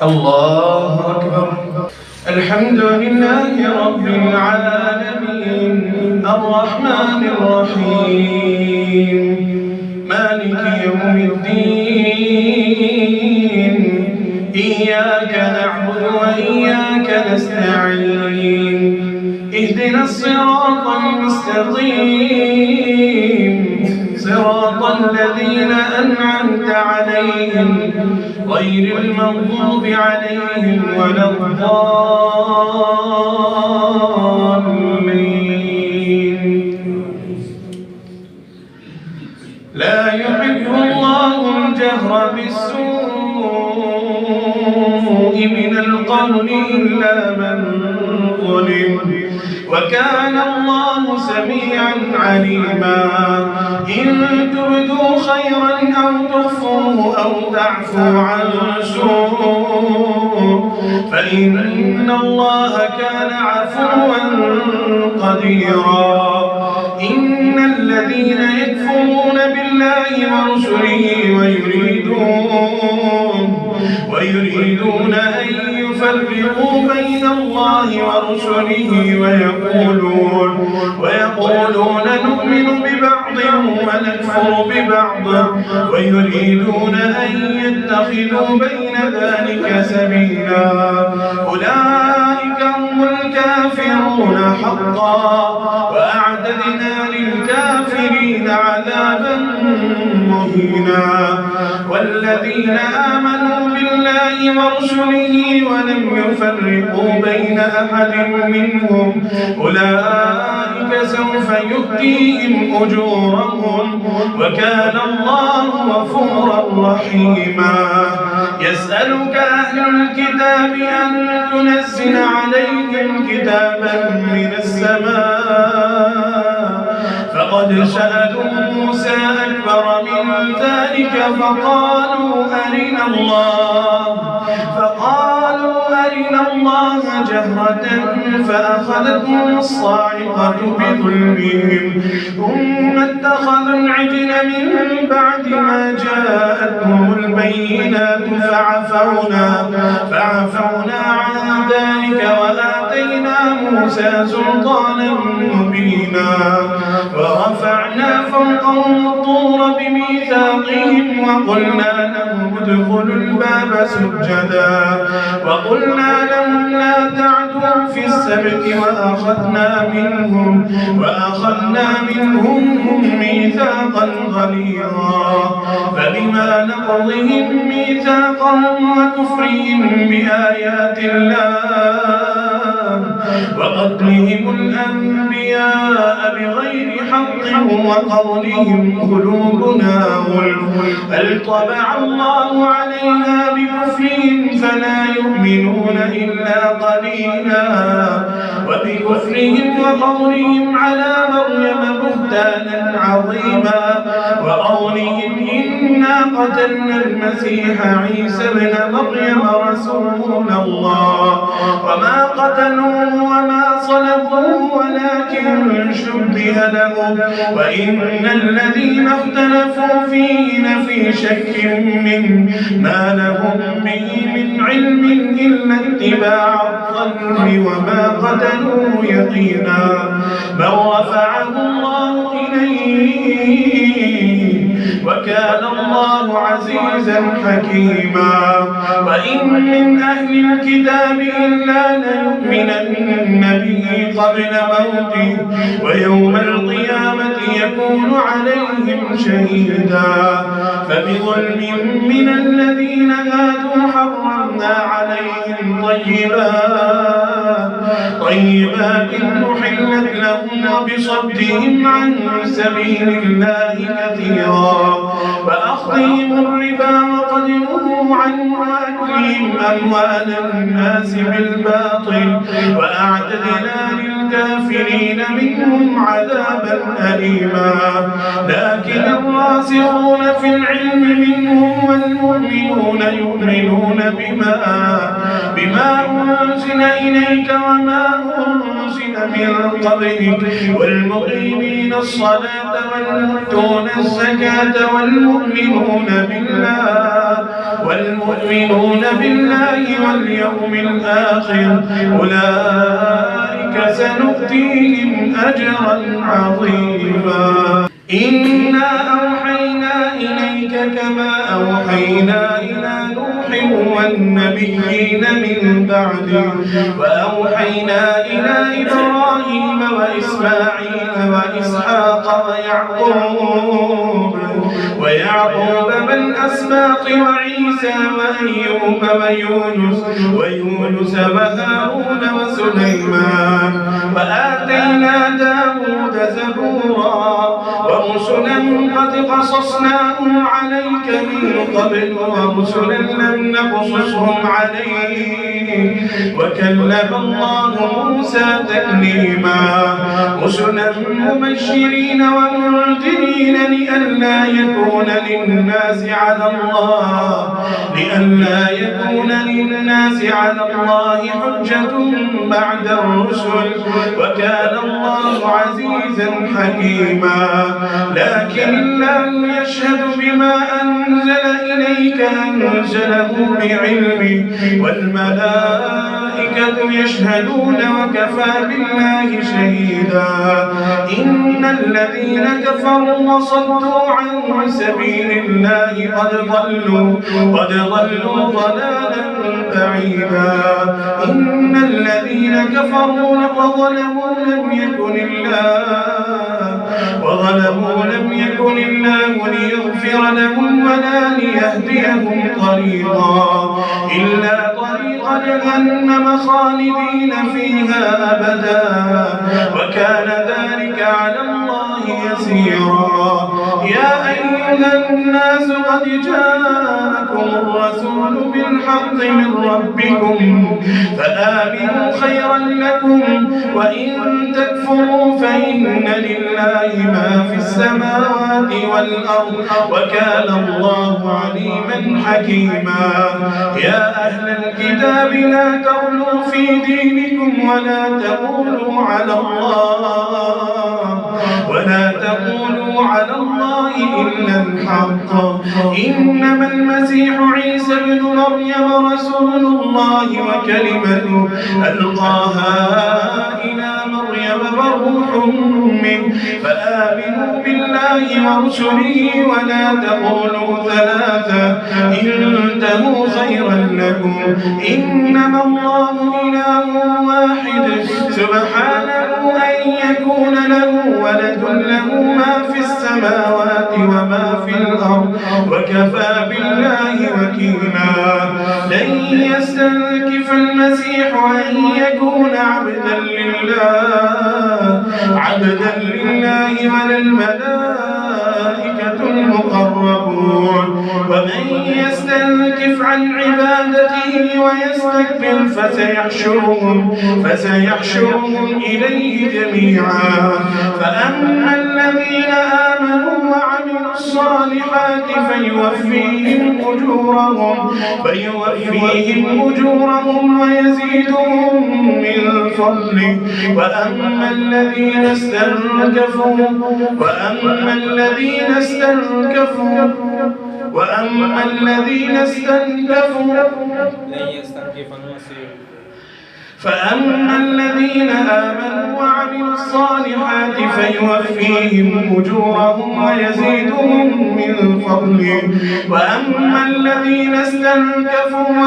الله أكبر. الحمد لله رب العالمين الرحمن الرحيم مالك يوم الدين إياك نعبد وإياك نستعين اهدنا الصراط المستقيم صراط الذين أنعمت عليهم غير المغضوب عليهم ولا الضالين. لا يحب الله الجهر بالسوء من القول إلا من ظلم وكان الله سميعا عليما. إن تبدوا خيرا أو تخفوه أو تعفوا عن سوء فإن الله كان عفوا قديرا. إن الذين يكفرون بالله ورسله ويريدون أن يفرقوا بين الله ورسله ويقولون نؤمن ببعض ونكفر ببعض ويريدون أن يتخذوا بين ذلك سبيلا. أولئك هم الكافرون حقا وأعتدنا للكافرين عذابا مهينا. والذين آمنوا بالله ورسله ولم يفرقوا بين أحد منهم أولئك سوف يؤتيهم أجورهم وكان الله غفورا رحيما. يسألك أهل الكتاب أن تنزل عليهم كتابا من السماء فقد سألوا موسى أكبر من ذلك فقالوا أرنا الله جهرة فأخذتهم الصاعقة بظلمهم ثم اتخذوا العجل من بعد ما جاءتهم البينات فعفونا عن ذلك وآتينا موسى سلطانا مبينا. ورفعنا فوقهم الطور بميثاقهم وقلنا لهم ادخلوا الباب سجدا وقلنا لهم لا تعدوا في السبت وأخذنا منهم ميثاقا غليظا. فبما نقضهم ميثاقهم وكفرهم بآيات الله وقتلهم الأنبياء بغير حق وقولهم قلوبنا غلف بل طبع الله عليها بكفرهم فلا يؤمنون إلا قليلا. وبكفرهم وقولهم على مريم بهتانا عظيما وقولهم إنا قتلنا المسيح عيسى ابن مريم رسول الله وما قتلوه وما صلبوه ولكن شبه لهم وإن الذين اختلفوا فيه لفي شك منه ما لهم به من علم إلا اتباع الظن وما قتلوه يقينا بل رفعه الله إليه وكان الله عزيزا حكيما. وإن من أهل الكتاب إلا ليؤمنن به قبل موته ويوم القيامة يكون عليهم شهيدا. فبظلم من الذين هادوا حرمنا عليهم طيبات أحلت لهم وبصدهم عن سبيل الله كثيرا وأخذهم الربا وقد نهوا عنه وأكلهم أموال الناس بالباطل وأعتدنا للكافرين منهم عذابا أليما. لكن الراسخون في العلم منهم والمؤمنون يؤمنون بما أنزل إليك وما أنزل أرسل من قبلك والمقيمين الصلاة والمؤتون الزكاة والمؤمنون بالله واليوم الآخر أولئك سنؤتيهم أجرا عظيما إنا أوحينا إليك كما أوحينا إلى نوح والنبيين من بعده وأوحينا إلى إبراهيم وإسماعيل وإسحاق ويعقوب والأسباط وعيسى وأيوب ويونس وهارون وسليمان وآتينا داود زبورا ورسلا قد قصصناهم عليك من قبل ورسلا لم نقصصهم عليك وكلم الله موسى تكليما رسلا مبشرين ومنذرين لئلا يكون للناس على الله حجة بعد الرسل وكان الله عزيزا حكيما لكن الله يشهد بما أنزل إليك أنزله بعلمه والملائكة يشهدون وكفى بالله شهيدا إن الذين كفروا وصدوا عن سبيل الله قد ضلوا ضلالا بعيدا إن الذين كفروا وظلموا لم يكن الله ليغفر لهم ولا ليهديهم طريقا إلا طريق جهنم خالدين فيها أبدا وكان ذلك على الله يسيرا يا أيها الناس قد جاءكم الرسول بالحق من ربكم فآمنوا خيرا لكم وإن تكفروا فإن لله ما في السماوات والأرض وكان الله عليما حكيما يا أهل الكتاب لا تغلوا في دينكم ولا تقولوا على الله إلا الحق إنما المسيح عيسى ابن مريم رسول الله وكلمته ألقاها إلى مريم وروح منه فآمنوا بالله ورسله ولا تقولوا ثلاثة انتهوا خيرا لكم إنما الله إله واحد سبحانه أن يكون له ولد له ما في السماوات وما في الأرض وكفى بالله وكيلا لن يستنكف المسيح أن يكون عبدا لله ولا الملائكة المقربون ومن يستنكف عن عبادته ويستكبر فسيحشرهم إليه جميعا فأما الذين آمنوا وعملوا الصالحات فيوفيهم أجورهم ويزيدهم من فضله وأما الذين استنكفوا فأما الذين آمنوا وعملوا الصالحات فيوفيهم أجورهم ويزيدهم من فضله وأما الذين استنكفوا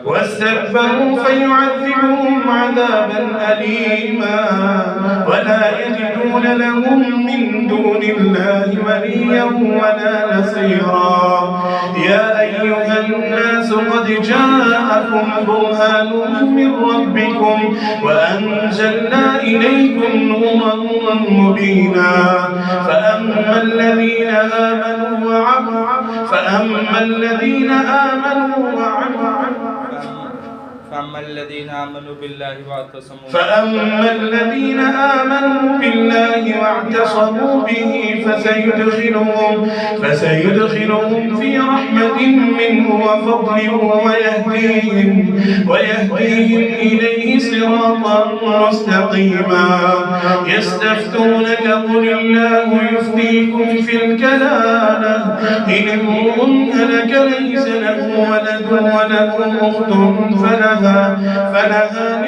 واستكبروا فيعذبهم عذابا أليما ولا يجدون لهم من دون الله وليا ولا نصيرا يا أيها الناس قد جاءكم برهان من ربكم وأنزلنا إليكم نورا مبينا فأما الذين آمنوا فأما الذين آمنوا بالله واعتصموا به فسيدخلهم في رحمة منه وفضل ويهديهم إليه صراطا مستقيما. يستفتونك قل الله يفتيكم في الكلالة إن امرؤ هلك ليس له ولد وله أخت فلها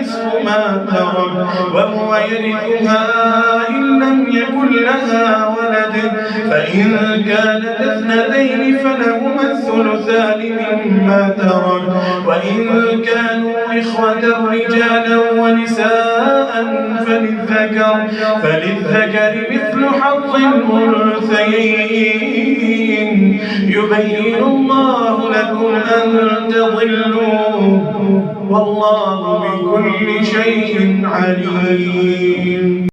نصف ما ترك وهو يرثها إن لم يكن لها ولد فإن كانت اثنتين فلهما الثلثان مما ترك وإن كانوا إخوة رجالا ونساء فللذكر مثل حظ الأنثيين. يبين الله لكم أن تضلوا والله بكل شيء عليم.